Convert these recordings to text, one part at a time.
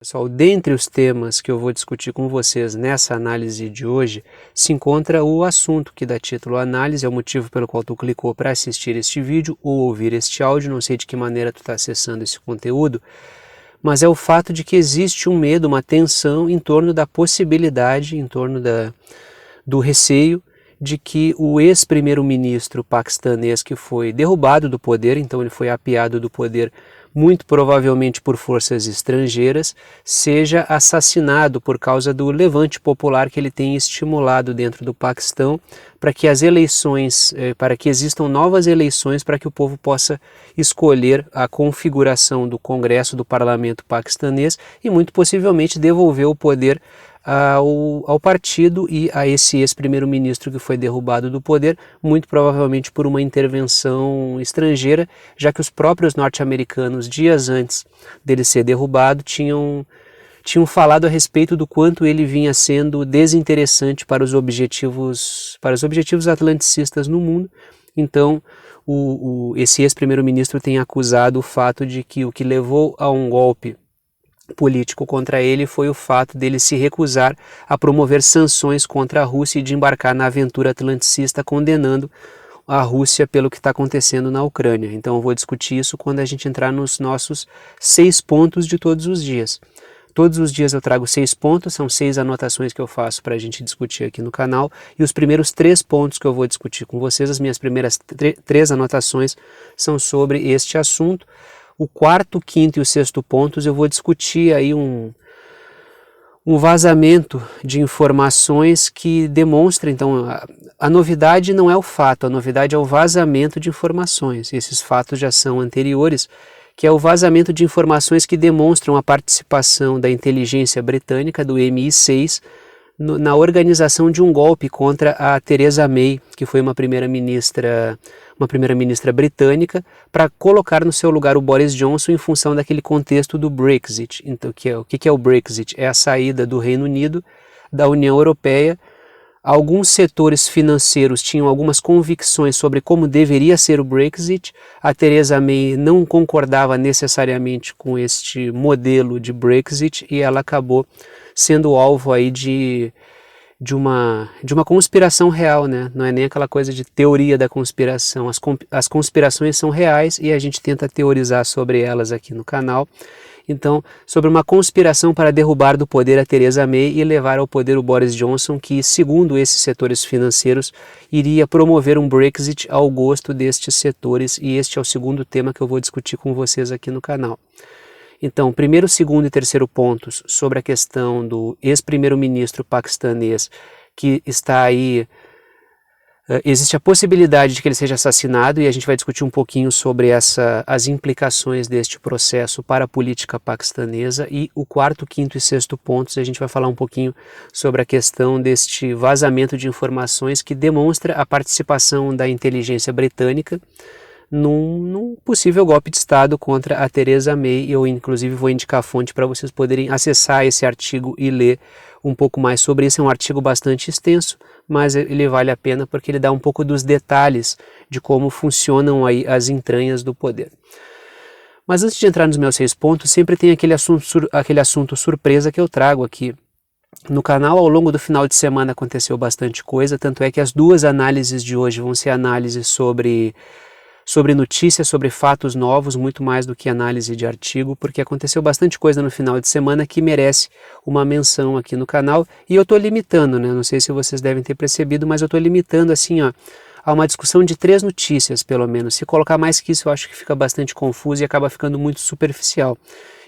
Pessoal, dentre os temas que eu vou discutir com vocês nessa análise de hoje, se encontra o assunto que dá título à análise, é o motivo pelo qual tu clicou para assistir este vídeo ou ouvir este áudio, não sei de que maneira tu está acessando esse conteúdo, mas é o fato de que existe um medo, uma tensão em torno da possibilidade, em torno do receio de que o ex-primeiro-ministro paquistanês que foi derrubado do poder, então ele foi apeado do poder muito provavelmente por forças estrangeiras, seja assassinado por causa do levante popular que ele tem estimulado dentro do Paquistão para que as eleições, para que existam novas eleições para que o povo possa escolher a configuração do Congresso, do Parlamento paquistanês e muito possivelmente devolver o poder ao partido e a esse ex-primeiro-ministro que foi derrubado do poder, muito provavelmente por uma intervenção estrangeira, já que os próprios norte-americanos, dias antes dele ser derrubado, tinham falado a respeito do quanto ele vinha sendo desinteressante para os objetivos atlanticistas no mundo. Então, esse ex-primeiro-ministro tem acusado o fato de que o que levou a um golpe político contra ele foi o fato dele se recusar a promover sanções contra a Rússia e de embarcar na aventura atlanticista, condenando a Rússia pelo que está acontecendo na Ucrânia. Então eu vou discutir isso quando a gente entrar nos nossos 6 pontos de todos os dias. Todos os dias eu trago 6 pontos, são 6 anotações que eu faço para a gente discutir aqui no canal, e os primeiros 3 pontos que eu vou discutir com vocês, as minhas primeiras 3 anotações são sobre este assunto. O quarto, quinto e o sexto pontos eu vou discutir aí um vazamento de informações que demonstra, então, a novidade não é o fato, a novidade é o vazamento de informações. Esses fatos já são anteriores, que é o vazamento de informações que demonstram a participação da inteligência britânica, do MI6, na organização de um golpe contra a Theresa May, que foi uma primeira-ministra britânica, para colocar no seu lugar o Boris Johnson em função daquele contexto do Brexit. Então, o que é o Brexit? É a saída do Reino Unido da União Europeia. Alguns setores financeiros tinham algumas convicções sobre como deveria ser o Brexit. A Theresa May não concordava necessariamente com este modelo de Brexit e ela acabou sendo alvo aí de uma conspiração real, né? Não é nem aquela coisa de teoria da conspiração. As conspirações são reais e a gente tenta teorizar sobre elas aqui no canal. Então, sobre uma conspiração para derrubar do poder a Theresa May e levar ao poder o Boris Johnson, que, segundo esses setores financeiros, iria promover um Brexit ao gosto destes setores, e este é o segundo tema que eu vou discutir com vocês aqui no canal. Então, primeiro, segundo e terceiro pontos sobre a questão do ex-primeiro-ministro paquistanês que está aí, existe a possibilidade de que ele seja assassinado e a gente vai discutir um pouquinho sobre as implicações deste processo para a política paquistanesa, e o quarto, quinto e sexto pontos a gente vai falar um pouquinho sobre a questão deste vazamento de informações que demonstra a participação da inteligência britânica num possível golpe de Estado contra a Theresa May. Eu inclusive vou indicar a fonte para vocês poderem acessar esse artigo e ler um pouco mais sobre isso. É um artigo bastante extenso, mas ele vale a pena porque ele dá um pouco dos detalhes de como funcionam aí as entranhas do poder. Mas antes de entrar nos meus 6 pontos, sempre tem aquele assunto surpresa que eu trago aqui no canal. Ao longo do final de semana aconteceu bastante coisa, tanto é que as 2 análises de hoje vão ser análises sobre notícias, sobre fatos novos, muito mais do que análise de artigo, porque aconteceu bastante coisa no final de semana que merece uma menção aqui no canal, e eu estou limitando, né? Não sei se vocês devem ter percebido, mas eu estou limitando assim, ó, a uma discussão de 3 notícias, pelo menos. Se colocar mais que isso, eu acho que fica bastante confuso e acaba ficando muito superficial.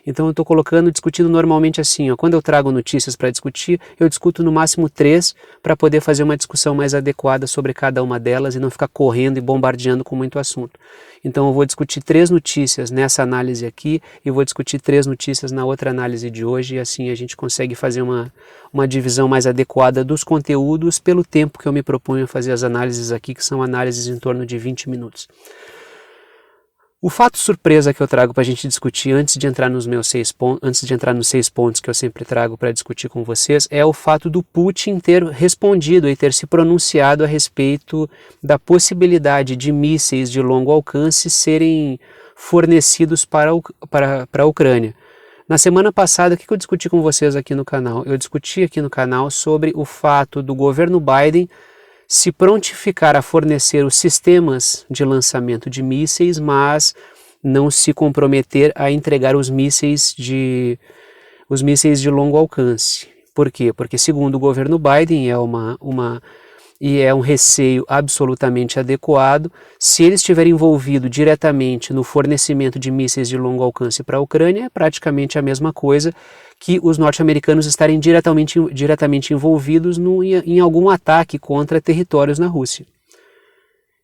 Então eu estou discutindo normalmente assim, ó, quando eu trago notícias para discutir, eu discuto no máximo 3 para poder fazer uma discussão mais adequada sobre cada uma delas e não ficar correndo e bombardeando com muito assunto. Então eu vou discutir 3 notícias nessa análise aqui e vou discutir 3 notícias na outra análise de hoje, e assim a gente consegue fazer uma divisão mais adequada dos conteúdos pelo tempo que eu me proponho a fazer as análises aqui, que são análises em torno de 20 minutos. O fato surpresa que eu trago para a gente discutir antes de entrar nos 6 pontos que eu sempre trago para discutir com vocês, é o fato do Putin ter respondido e ter se pronunciado a respeito da possibilidade de mísseis de longo alcance serem fornecidos para a Ucrânia. Na semana passada, o que eu discuti com vocês aqui no canal? Eu discuti aqui no canal sobre o fato do governo Biden se prontificar a fornecer os sistemas de lançamento de mísseis, mas não se comprometer a entregar os mísseis de longo alcance. Por quê? Porque segundo o governo Biden é um receio absolutamente adequado. Se ele estiver envolvido diretamente no fornecimento de mísseis de longo alcance para a Ucrânia, é praticamente a mesma coisa que os norte-americanos estarem diretamente envolvidos em algum ataque contra territórios na Rússia.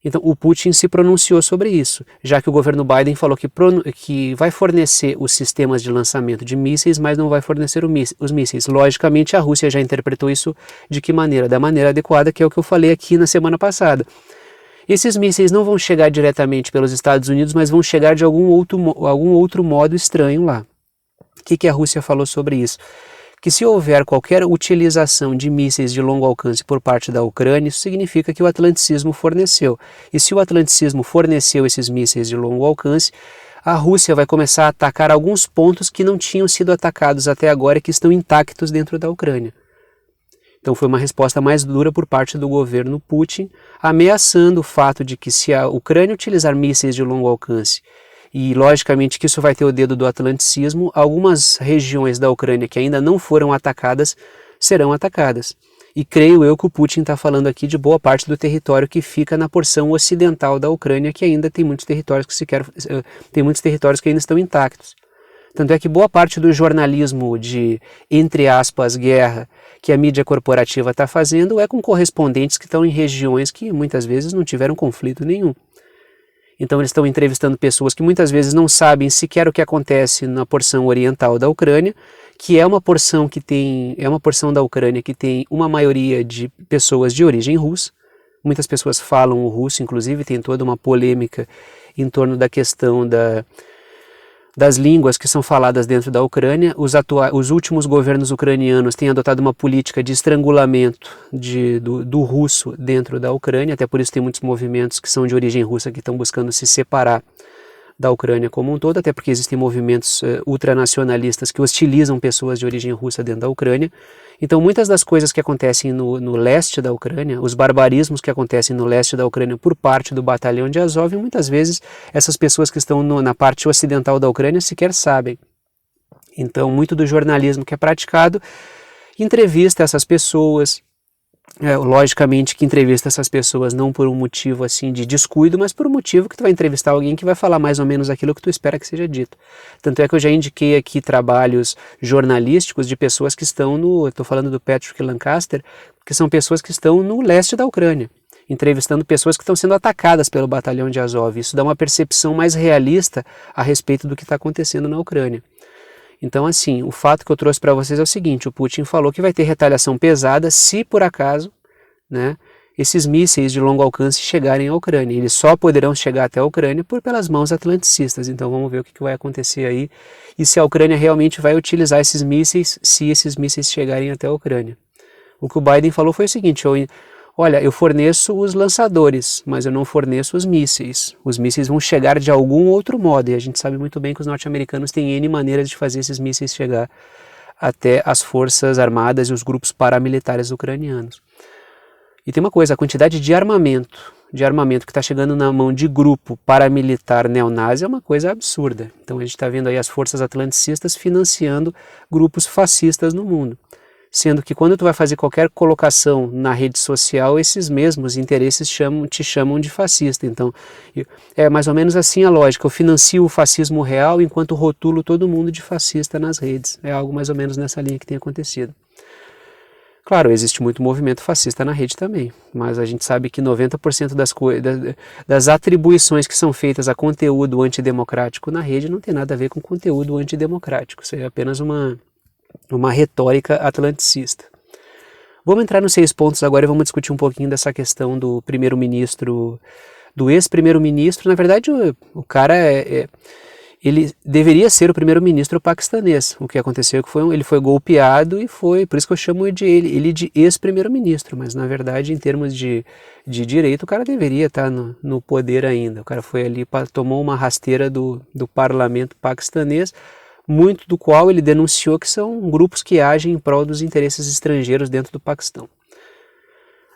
Então, o Putin se pronunciou sobre isso, já que o governo Biden falou que vai fornecer os sistemas de lançamento de mísseis, mas não vai fornecer os mísseis. Logicamente, a Rússia já interpretou isso de que maneira? Da maneira adequada, que é o que eu falei aqui na semana passada. Esses mísseis não vão chegar diretamente pelos Estados Unidos, mas vão chegar de algum outro modo estranho lá. O que a Rússia falou sobre isso? Que se houver qualquer utilização de mísseis de longo alcance por parte da Ucrânia, isso significa que o atlanticismo forneceu. E se o atlanticismo forneceu esses mísseis de longo alcance, a Rússia vai começar a atacar alguns pontos que não tinham sido atacados até agora e que estão intactos dentro da Ucrânia. Então foi uma resposta mais dura por parte do governo Putin, ameaçando o fato de que se a Ucrânia utilizar mísseis de longo alcance, e logicamente que isso vai ter o dedo do atlanticismo, algumas regiões da Ucrânia que ainda não foram atacadas, serão atacadas. E creio eu que o Putin está falando aqui de boa parte do território que fica na porção ocidental da Ucrânia, que ainda tem muitos territórios que ainda estão intactos. Tanto é que boa parte do jornalismo de, entre aspas, guerra, que a mídia corporativa está fazendo, é com correspondentes que estão em regiões que muitas vezes não tiveram conflito nenhum. Então eles estão entrevistando pessoas que muitas vezes não sabem sequer o que acontece na porção oriental da Ucrânia, que é uma porção da Ucrânia que tem uma maioria de pessoas de origem russa. Muitas pessoas falam o russo, inclusive tem toda uma polêmica em torno da questão das línguas que são faladas dentro da Ucrânia. Os últimos governos ucranianos têm adotado uma política de estrangulamento do russo dentro da Ucrânia, até por isso tem muitos movimentos que são de origem russa que estão buscando se separar da Ucrânia como um todo, até porque existem movimentos ultranacionalistas que hostilizam pessoas de origem russa dentro da Ucrânia. Então muitas das coisas que acontecem no leste da Ucrânia, os barbarismos que acontecem no leste da Ucrânia por parte do batalhão de Azov, muitas vezes essas pessoas que estão na parte ocidental da Ucrânia sequer sabem. Então muito do jornalismo que é praticado entrevista essas pessoas, logicamente que entrevista essas pessoas não por um motivo assim de descuido, mas por um motivo que tu vai entrevistar alguém que vai falar mais ou menos aquilo que tu espera que seja dito. Tanto é que eu já indiquei aqui trabalhos jornalísticos de pessoas que estão estou falando do Patrick Lancaster, que são pessoas que estão no leste da Ucrânia, entrevistando pessoas que estão sendo atacadas pelo batalhão de Azov. Isso dá uma percepção mais realista a respeito do que está acontecendo na Ucrânia. Então, assim, o fato que eu trouxe para vocês é o seguinte: o Putin falou que vai ter retaliação pesada se, por acaso, esses mísseis de longo alcance chegarem à Ucrânia. Eles só poderão chegar até a Ucrânia pelas mãos atlanticistas. Então, vamos ver o que vai acontecer aí e se a Ucrânia realmente vai utilizar esses mísseis, se esses mísseis chegarem até a Ucrânia. O que o Biden falou foi o seguinte: olha, eu forneço os lançadores, mas eu não forneço os mísseis. Os mísseis vão chegar de algum outro modo, e a gente sabe muito bem que os norte-americanos têm N maneiras de fazer esses mísseis chegar até as forças armadas e os grupos paramilitares ucranianos. E tem uma coisa: a quantidade de armamento que está chegando na mão de grupo paramilitar neonazi é uma coisa absurda. Então a gente está vendo aí as forças atlanticistas financiando grupos fascistas no mundo. Sendo que quando tu vai fazer qualquer colocação na rede social, esses mesmos interesses te chamam de fascista. Então, é mais ou menos assim a lógica: eu financio o fascismo real enquanto rotulo todo mundo de fascista nas redes. É algo mais ou menos nessa linha que tem acontecido. Claro, existe muito movimento fascista na rede também, mas a gente sabe que 90% das atribuições que são feitas a conteúdo antidemocrático na rede não tem nada a ver com conteúdo antidemocrático. Isso é apenas uma retórica atlanticista. Vamos entrar nos 6 pontos agora e vamos discutir um pouquinho dessa questão do primeiro-ministro, do ex-primeiro-ministro. Na verdade, o cara ele deveria ser o primeiro-ministro paquistanês. O que aconteceu é que ele foi golpeado e por isso que eu chamo ele de ex-primeiro-ministro, mas na verdade, em termos de direito, o cara deveria estar no poder ainda. O cara foi ali, tomou uma rasteira do parlamento paquistanês, muito do qual ele denunciou que são grupos que agem em prol dos interesses estrangeiros dentro do Paquistão.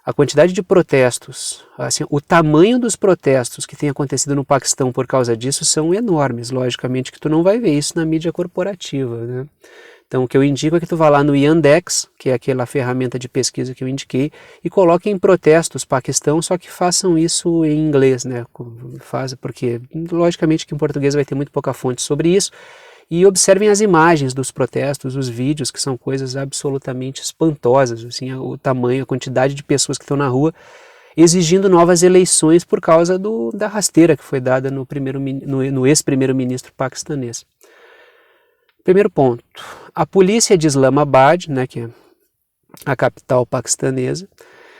A quantidade de protestos, assim, o tamanho dos protestos que tem acontecido no Paquistão por causa disso são enormes. Logicamente que tu não vai ver isso na mídia corporativa, né? Então o que eu indico é que tu vá lá no Yandex, que é aquela ferramenta de pesquisa que eu indiquei, e coloque em protestos Paquistão, só que façam isso em inglês, né? Porque logicamente que em português vai ter muito pouca fonte sobre isso. E observem as imagens dos protestos, os vídeos, que são coisas absolutamente espantosas, assim, o tamanho, a quantidade de pessoas que estão na rua exigindo novas eleições por causa da rasteira que foi dada no ex-primeiro-ministro paquistanês. Primeiro ponto, a polícia de Islamabad, né, que é a capital paquistanesa,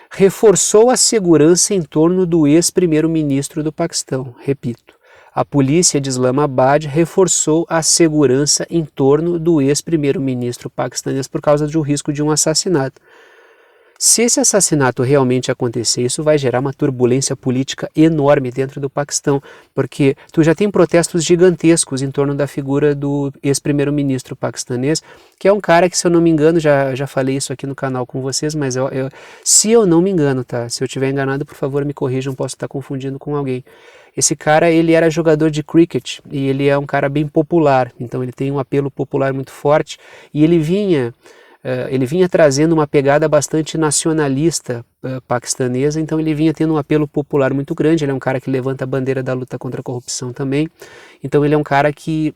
reforçou a segurança em torno do ex-primeiro-ministro do Paquistão. Repito, a polícia de Islamabad reforçou a segurança em torno do ex-primeiro-ministro paquistanês por causa do risco de um assassinato. Se esse assassinato realmente acontecer, isso vai gerar uma turbulência política enorme dentro do Paquistão, porque tu já tem protestos gigantescos em torno da figura do ex-primeiro-ministro paquistanês, que é um cara que, se eu não me engano, já falei isso aqui no canal com vocês, mas se eu não me engano, tá? Se eu estiver enganado, por favor, me corrijam, posso estar confundindo com alguém. Esse cara, ele era jogador de cricket e ele é um cara bem popular, então ele tem um apelo popular muito forte e ele vinha trazendo uma pegada bastante nacionalista paquistanesa, então ele vinha tendo um apelo popular muito grande. Ele é um cara que levanta a bandeira da luta contra a corrupção também, então ele é um cara que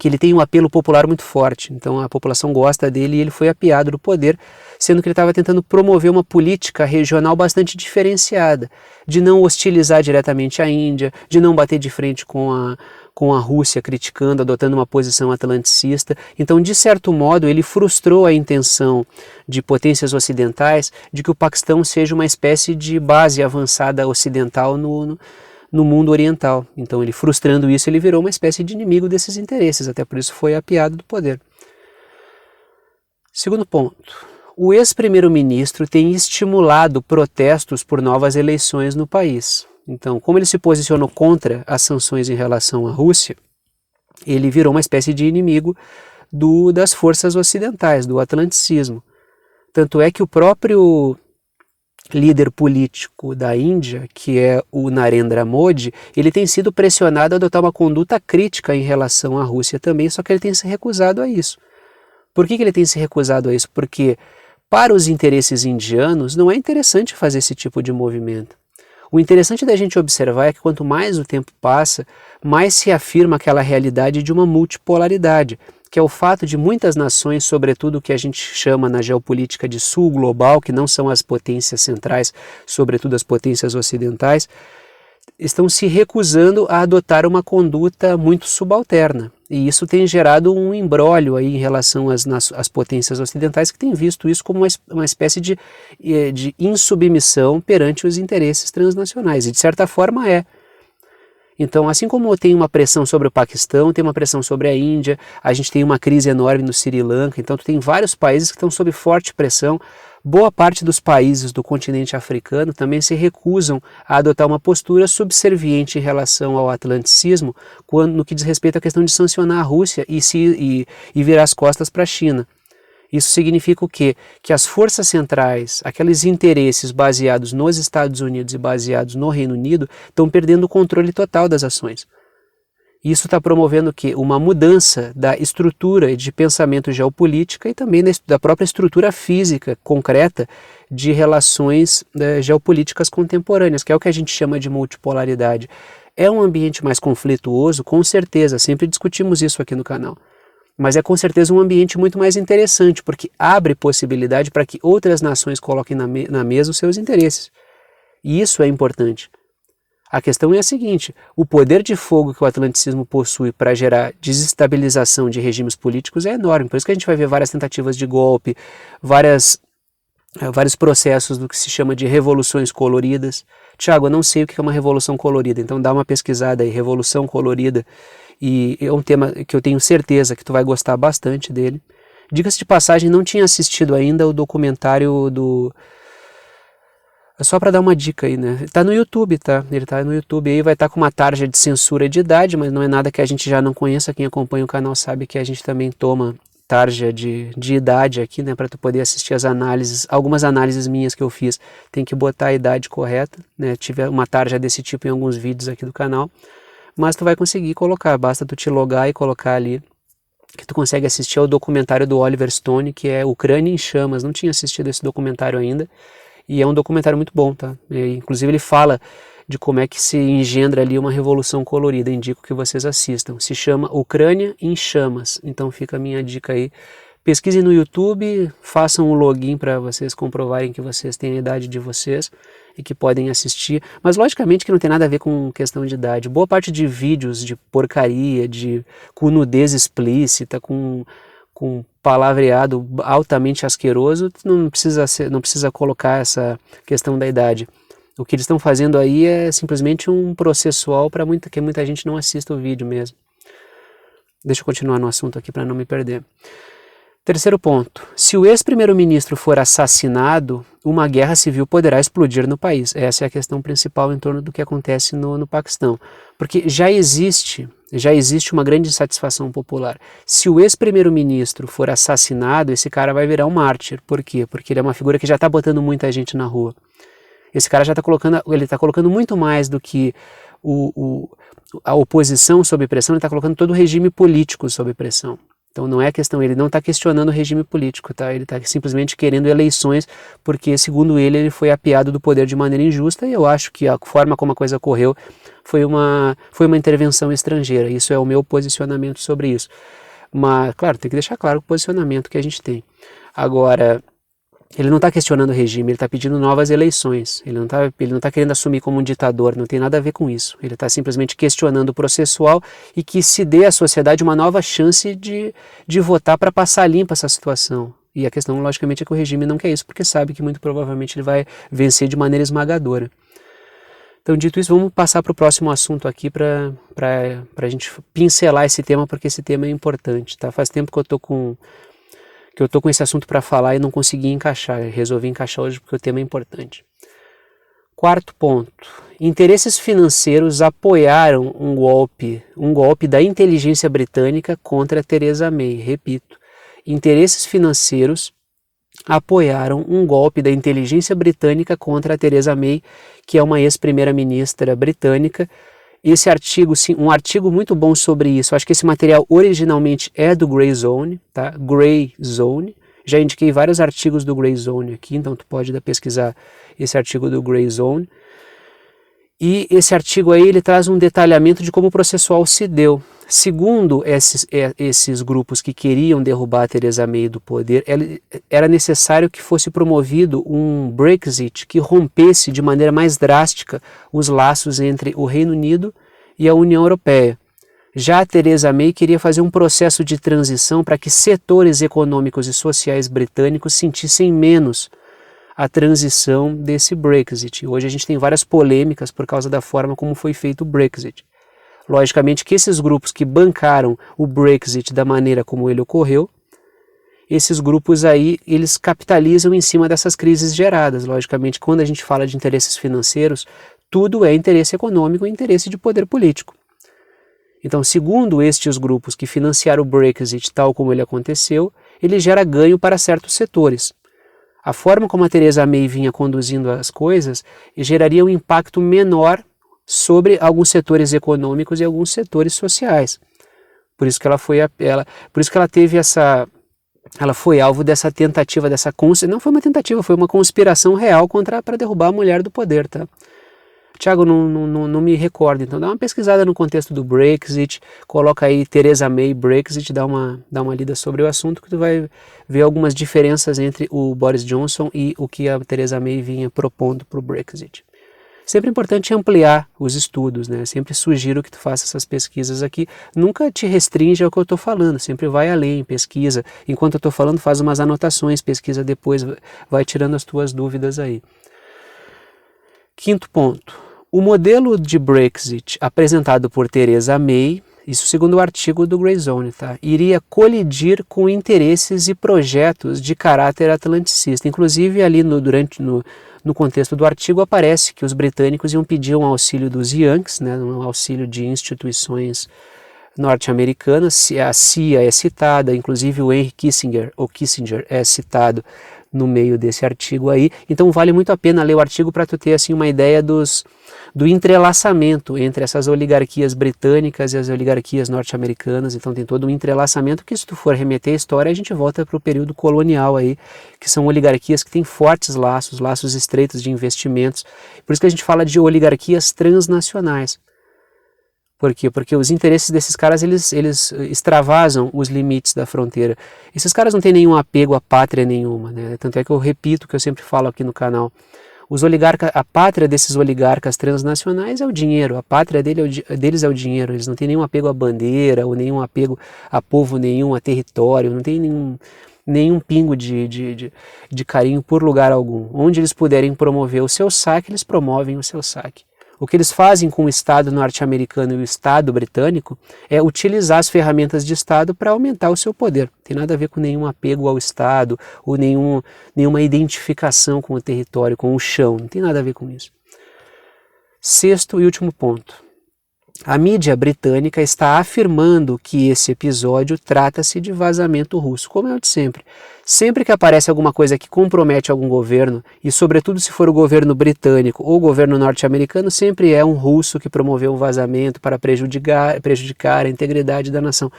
ele tem um apelo popular muito forte, então a população gosta dele e ele foi apiado do poder, sendo que ele estava tentando promover uma política regional bastante diferenciada, de não hostilizar diretamente a Índia, de não bater de frente com a Rússia, criticando, adotando uma posição atlanticista. Então, de certo modo, ele frustrou a intenção de potências ocidentais de que o Paquistão seja uma espécie de base avançada ocidental no mundo oriental. Então, ele frustrando isso, ele virou uma espécie de inimigo desses interesses, até por isso foi apiado do poder. Segundo ponto, o ex-primeiro-ministro tem estimulado protestos por novas eleições no país. Então, como ele se posicionou contra as sanções em relação à Rússia, ele virou uma espécie de inimigo das forças ocidentais, do atlanticismo. Tanto é que o próprio líder político da Índia, que é o Narendra Modi, ele tem sido pressionado a adotar uma conduta crítica em relação à Rússia também, só que ele tem se recusado a isso. Por que ele tem se recusado a isso? Porque para os interesses indianos não é interessante fazer esse tipo de movimento. O interessante da gente observar é que quanto mais o tempo passa, mais se afirma aquela realidade de uma multipolaridade, que é o fato de muitas nações, sobretudo o que a gente chama na geopolítica de sul global, que não são as potências centrais, sobretudo as potências ocidentais, estão se recusando a adotar uma conduta muito subalterna. E isso tem gerado um imbróglio aí em relação às potências ocidentais, que têm visto isso como uma espécie de insubmissão perante os interesses transnacionais. E de certa forma é. Então, assim como tem uma pressão sobre o Paquistão, tem uma pressão sobre a Índia, a gente tem uma crise enorme no Sri Lanka, então tu tem vários países que estão sob forte pressão. Boa parte dos países do continente africano também se recusam a adotar uma postura subserviente em relação ao atlanticismo no que diz respeito à questão de sancionar a Rússia e virar as costas para a China. Isso significa o quê? Que as forças centrais, aqueles interesses baseados nos Estados Unidos e baseados no Reino Unido, estão perdendo o controle total das ações. Isso está promovendo o quê? Uma mudança da estrutura de pensamento geopolítica e também da própria estrutura física concreta de relações geopolíticas contemporâneas, que é o que a gente chama de multipolaridade. É um ambiente mais conflituoso, com certeza, sempre discutimos isso aqui no canal. Mas é com certeza um ambiente muito mais interessante, porque abre possibilidade para que outras nações coloquem na mesa os seus interesses. E isso é importante. A questão é a seguinte: o poder de fogo que o atlanticismo possui para gerar desestabilização de regimes políticos é enorme. Por isso que a gente vai ver várias tentativas de golpe, vários processos do que se chama de revoluções coloridas. Tiago, eu não sei o que é uma revolução colorida, então dá uma pesquisada aí, revolução colorida. E é um tema que eu tenho certeza que tu vai gostar bastante dele. Diga-se de passagem, não tinha assistido ainda o documentário Só para dar uma dica aí, né? Tá no YouTube, tá? Ele tá no YouTube aí, vai estar com uma tarja de censura de idade, mas não é nada que a gente já não conheça. Quem acompanha o canal sabe que a gente também toma tarja de idade aqui, né? Para tu poder assistir as análises, algumas análises minhas que eu fiz, tem que botar a idade correta, né? Tive uma tarja desse tipo em alguns vídeos aqui do canal, mas tu vai conseguir colocar, basta tu te logar e colocar ali, que tu consegue assistir ao documentário do Oliver Stone, que é Ucrânia em Chamas. Não tinha assistido esse documentário ainda, e é um documentário muito bom, tá? Inclusive ele fala de como é que se engendra ali uma revolução colorida. Indico que vocês assistam. Se chama Ucrânia em Chamas. Então fica a minha dica aí. Pesquisem no YouTube, façam um login para vocês comprovarem que vocês têm a idade de vocês e que podem assistir. Mas logicamente que não tem nada a ver com questão de idade. Boa parte de vídeos de porcaria, com nudez explícita, com palavreado altamente asqueroso, não precisa colocar essa questão da idade. O que eles estão fazendo aí é simplesmente um processual para que muita gente não assista o vídeo mesmo. Deixa eu continuar no assunto aqui para não me perder. Terceiro ponto. Se o ex-primeiro-ministro for assassinado, uma guerra civil poderá explodir no país. Essa é a questão principal em torno do que acontece no Paquistão. Porque já existe uma grande insatisfação popular. Se o ex-primeiro-ministro for assassinado, esse cara vai virar um mártir. Por quê? Porque ele é uma figura que já está botando muita gente na rua. Esse cara já está colocando muito mais do que a oposição sob pressão, ele está colocando todo o regime político sob pressão. Então não é questão, ele não está questionando o regime político, tá? Ele está simplesmente querendo eleições, porque segundo ele foi apeado do poder de maneira injusta, e eu acho que a forma como a coisa ocorreu foi uma intervenção estrangeira. Isso é o meu posicionamento sobre isso. Mas, claro, tem que deixar claro o posicionamento que a gente tem. Agora, ele não está questionando o regime, ele está pedindo novas eleições. Ele não está querendo assumir como um ditador, não tem nada a ver com isso. Ele está simplesmente questionando o processual e que se dê à sociedade uma nova chance de votar para passar limpa essa situação. E a questão, logicamente, é que o regime não quer isso, porque sabe que muito provavelmente ele vai vencer de maneira esmagadora. Então, dito isso, vamos passar para o próximo assunto aqui para a gente pincelar esse tema, porque esse tema é importante. Tá? Faz tempo que eu estou com esse assunto para falar e não consegui encaixar. Eu resolvi encaixar hoje porque o tema é importante. Quarto ponto. Interesses financeiros apoiaram um golpe da inteligência britânica contra Theresa May. Repito, interesses financeiros apoiaram um golpe da inteligência britânica contra a Theresa May, que é uma ex-primeira-ministra britânica. Esse artigo, sim, um artigo muito bom sobre isso. Acho que esse material originalmente é do Grey Zone, tá? Grey Zone. Já indiquei vários artigos do Grey Zone aqui, então tu pode pesquisar esse artigo do Grey Zone. E esse artigo aí, ele traz um detalhamento de como o processual se deu. Segundo esses grupos que queriam derrubar a Theresa May do poder, era necessário que fosse promovido um Brexit que rompesse de maneira mais drástica os laços entre o Reino Unido e a União Europeia. Já a Theresa May queria fazer um processo de transição para que setores econômicos e sociais britânicos sentissem menos a transição desse Brexit. Hoje a gente tem várias polêmicas por causa da forma como foi feito o Brexit. Logicamente que esses grupos que bancaram o Brexit da maneira como ele ocorreu, esses grupos aí, eles capitalizam em cima dessas crises geradas. Logicamente, quando a gente fala de interesses financeiros, tudo é interesse econômico e interesse de poder político. Então, segundo estes grupos que financiaram o Brexit tal como ele aconteceu, ele gera ganho para certos setores. A forma como a Theresa May vinha conduzindo as coisas geraria um impacto menor sobre alguns setores econômicos e alguns setores sociais. Por isso que ela teve ela foi alvo dessa tentativa, não foi uma tentativa, foi uma conspiração real para derrubar a mulher do poder, tá? Tiago, não me recordo, então dá uma pesquisada no contexto do Brexit, coloca aí Theresa May Brexit, dá uma lida sobre o assunto, que tu vai ver algumas diferenças entre o Boris Johnson e o que a Theresa May vinha propondo para o Brexit. Sempre importante ampliar os estudos, né? Sempre sugiro que tu faça essas pesquisas aqui. Nunca te restringe ao que eu estou falando, sempre vai além, pesquisa. Enquanto eu estou falando, faz umas anotações, pesquisa depois, vai tirando as tuas dúvidas aí. Quinto ponto. O modelo de Brexit apresentado por Theresa May isso segundo o artigo do Grayzone, tá? Iria colidir com interesses e projetos de caráter atlanticista. Inclusive ali no contexto do artigo aparece que os britânicos iam pedir um auxílio dos Yankees, né, um auxílio de instituições norte-americanas. A CIA é citada, inclusive o Henry Kissinger, ou Kissinger, é citado no meio desse artigo aí. Então vale muito a pena ler o artigo para tu ter assim uma ideia do entrelaçamento entre essas oligarquias britânicas e as oligarquias norte-americanas. Então tem todo um entrelaçamento que, se tu for remeter à história, a gente volta para o período colonial aí, que são oligarquias que têm fortes laços estreitos de investimentos. Por isso que a gente fala de oligarquias transnacionais. Por quê? Porque os interesses desses caras, eles extravasam os limites da fronteira. Esses caras não têm nenhum apego à pátria nenhuma, né? Tanto é que eu repito o que eu sempre falo aqui no canal. A pátria desses oligarcas transnacionais é o dinheiro, a pátria deles é o dinheiro. Eles não têm nenhum apego à bandeira, ou nenhum apego a povo nenhum, a território, não tem nenhum pingo de carinho por lugar algum. Onde eles puderem promover o seu saque, eles promovem o seu saque. O que eles fazem com o Estado norte-americano e o Estado britânico é utilizar as ferramentas de Estado para aumentar o seu poder. Não tem nada a ver com nenhum apego ao Estado ou nenhuma identificação com o território, com o chão. Não tem nada a ver com isso. Sexto e último ponto. A mídia britânica está afirmando que esse episódio trata-se de vazamento russo, como é o de sempre. Sempre que aparece alguma coisa que compromete algum governo, e sobretudo se for o governo britânico ou o governo norte-americano, sempre é um russo que promoveu um vazamento para prejudicar a integridade da nação.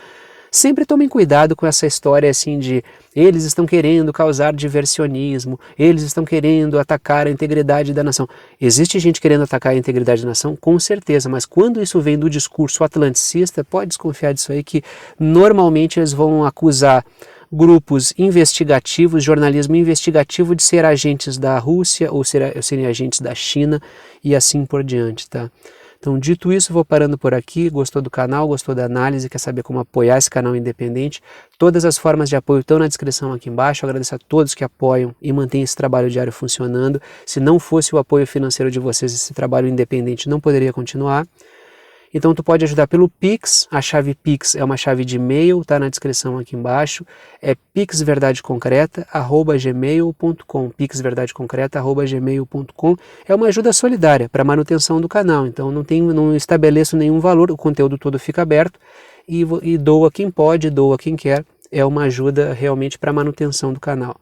Sempre tomem cuidado com essa história assim de eles estão querendo causar diversionismo, eles estão querendo atacar a integridade da nação. Existe gente querendo atacar a integridade da nação? Com certeza, mas quando isso vem do discurso atlanticista, pode desconfiar disso aí, que normalmente eles vão acusar grupos investigativos, jornalismo investigativo, de ser agentes da Rússia ou serem agentes da China e assim por diante, tá? Então, dito isso, vou parando por aqui. Gostou do canal, gostou da análise, quer saber como apoiar esse canal independente? Todas as formas de apoio estão na descrição aqui embaixo. Eu agradeço a todos que apoiam e mantêm esse trabalho diário funcionando. Se não fosse o apoio financeiro de vocês, esse trabalho independente não poderia continuar. Então tu pode ajudar pelo Pix, a chave Pix é uma chave de e-mail, tá na descrição aqui embaixo, é pixverdadeconcreta@gmail.com, pixverdadeconcreta@gmail.com, é uma ajuda solidária para manutenção do canal, então não estabeleço nenhum valor, o conteúdo todo fica aberto e doa quem pode, doa quem quer, é uma ajuda realmente para manutenção do canal.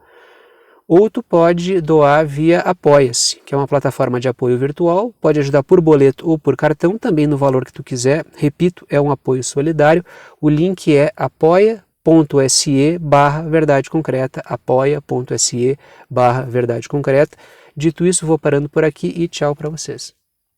Ou tu pode doar via Apoia-se, que é uma plataforma de apoio virtual, pode ajudar por boleto ou por cartão, também no valor que tu quiser. Repito, é um apoio solidário. O link é apoia.se/verdade concreta, apoia.se/verdade concreta. Dito isso, vou parando por aqui e tchau para vocês.